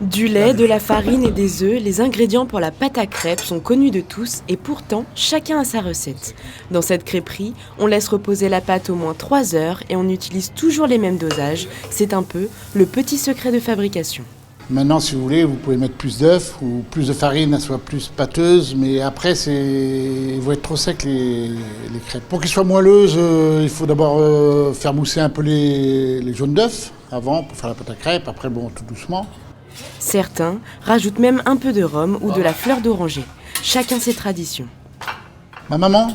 Du lait, de la farine et des œufs, les ingrédients pour la pâte à crêpes sont connus de tous et pourtant, chacun a sa recette. Dans cette crêperie, on laisse reposer la pâte au moins 3 heures et on utilise toujours les mêmes dosages. C'est un peu le petit secret de fabrication. Maintenant, si vous voulez, vous pouvez mettre plus d'œufs ou plus de farine, elle soit plus pâteuse, mais après, ils vont être trop secs les crêpes. Pour qu'ils soient moelleuses, il faut d'abord faire mousser un peu les jaunes d'œufs avant pour faire la pâte à crêpes, après, bon, tout doucement. Certains rajoutent même un peu de rhum ou de la fleur d'oranger. Chacun ses traditions. Ma maman,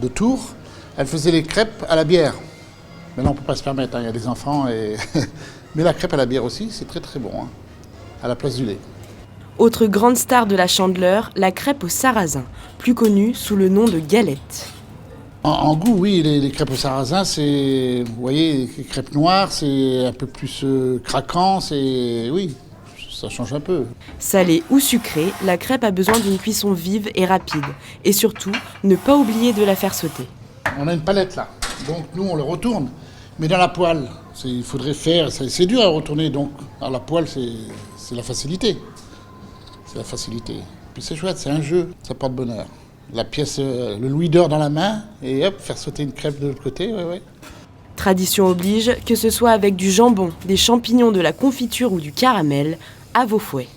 de Tours, elle faisait les crêpes à la bière. Maintenant, on ne peut pas se permettre, il y a des enfants, mais la crêpe à la bière aussi, c'est très très bon, à la place du lait. Autre grande star de la Chandeleur, la crêpe au sarrasin, plus connue sous le nom de galette. En goût, oui, les crêpes au sarrasin, c'est, vous voyez, les crêpes noires, c'est un peu plus craquant, oui, ça change un peu. Salée ou sucrée, la crêpe a besoin d'une cuisson vive et rapide. Et surtout, ne pas oublier de la faire sauter. On a une palette là, donc nous on le retourne, mais dans la poêle. Il faudrait faire, c'est dur à retourner, donc dans la poêle c'est la facilité. C'est la facilité. Puis c'est chouette, c'est un jeu, ça porte bonheur. La pièce, le louis d'or dans la main, et hop, faire sauter une crêpe de l'autre côté, ouais. Tradition oblige, que ce soit avec du jambon, des champignons, de la confiture ou du caramel, à vos fouets.